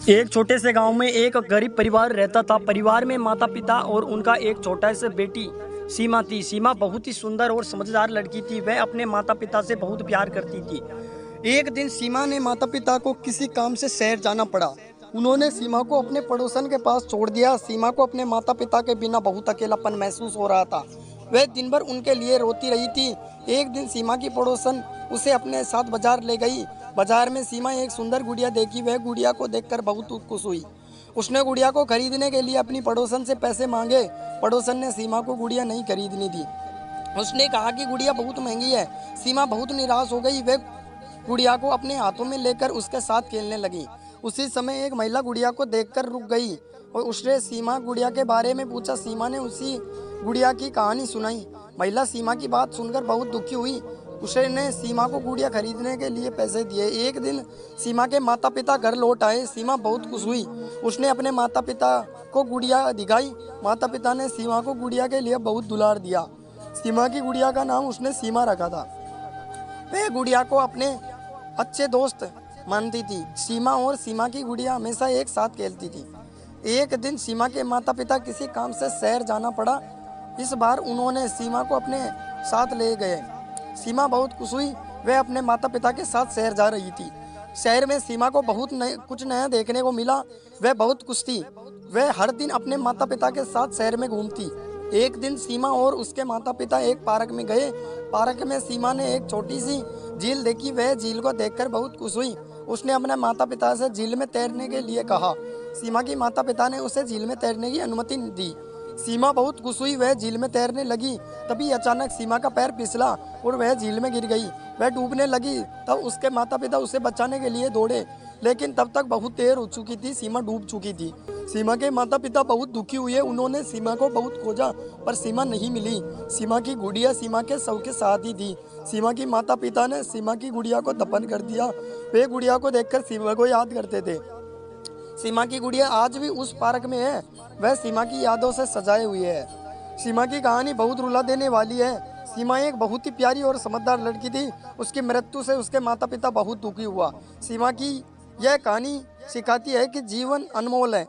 एक छोटे से गांव में एक गरीब परिवार रहता था। परिवार में माता पिता और उनका एक छोटा सा बेटी सीमा थी। सीमा बहुत ही सुंदर और समझदार लड़की थी। वह अपने माता पिता से बहुत प्यार करती थी। एक दिन सीमा ने माता पिता को किसी काम से शहर जाना पड़ा। उन्होंने सीमा को अपने पड़ोसन के पास छोड़ दिया। सीमा को अपने माता पिता के बिना बहुत अकेलापन महसूस हो रहा था। वह दिन भर उनके लिए रोती रही थी। एक दिन सीमा की पड़ोसन उसे अपने साथ बाजार ले गई। बाजार में सीमा एक सुंदर गुड़िया देखी। वह गुड़िया को देखकर बहुत खुश हुई। उसने गुड़िया को खरीदने के लिए अपनी पड़ोसन से पैसे मांगे। पड़ोसन ने सीमा को गुड़िया नहीं खरीदने दी। उसने कहा कि गुड़िया बहुत महंगी है। सीमा बहुत निराश हो गई। वह गुड़िया को अपने हाथों में लेकर उसके साथ खेलने लगी। उसी समय एक महिला गुड़िया को देखकर रुक गई और उसने सीमा गुड़िया के बारे में पूछा। सीमा ने उसी गुड़िया की कहानी सुनाई। महिला सीमा की बात सुनकर बहुत दुखी हुई। उसने सीमा को गुड़िया खरीदने के लिए पैसे दिए। एक दिन सीमा के माता पिता घर लौट आए। सीमा बहुत खुश हुई। उसने अपने माता पिता को गुड़िया दिखाई। माता पिता ने सीमा को गुड़िया के लिए बहुत दुलार दिया। सीमा की गुड़िया का नाम उसने सीमा रखा था। वह गुड़िया को अपने अच्छे दोस्त मानती थी। सीमा और सीमा की गुड़िया हमेशा एक साथ खेलती थी। एक दिन सीमा के माता पिता किसी काम से शहर जाना पड़ा। इस बार उन्होंने सीमा को अपने साथ ले गए। सीमा बहुत खुश हुई। वह अपने माता पिता के साथ शहर जा रही थी। शहर में सीमा को कुछ नया देखने को मिला। वह बहुत खुश थी। वह हर दिन अपने माता पिता के साथ शहर में घूमती। एक दिन सीमा और उसके माता पिता एक पार्क में गए। पार्क में सीमा ने एक छोटी सी झील देखी। वह झील को देखकर बहुत खुश हुई। उसने अपने माता पिता से झील में तैरने के लिए कहा। सीमा की माता पिता ने उसे झील में तैरने की अनुमति दी। सीमा बहुत खुश हुई। वह झील में तैरने लगी। तभी अचानक सीमा का पैर फिसला और वह झील में गिर गई। वह डूबने लगी। तब उसके माता पिता उसे बचाने के लिए दौड़े, लेकिन तब तक बहुत देर हो चुकी थी। सीमा डूब चुकी थी। सीमा के माता पिता बहुत दुखी हुए। उन्होंने सीमा को बहुत खोजा पर सीमा नहीं मिली। सीमा की गुड़िया सीमा के शव के साथ ही थी। सीमा की माता पिता ने सीमा की गुड़िया को दफन कर दिया। वे गुड़िया को देखकर सीमा को याद करते थे। सीमा की गुड़िया आज भी उस पार्क में है। वह सीमा की यादों से सजाए हुए है। सीमा की कहानी बहुत रुला देने वाली है। सीमा एक बहुत ही प्यारी और समझदार लड़की थी। उसकी मृत्यु से उसके माता पिता बहुत दुखी हुआ। सीमा की यह कहानी सिखाती है कि जीवन अनमोल है।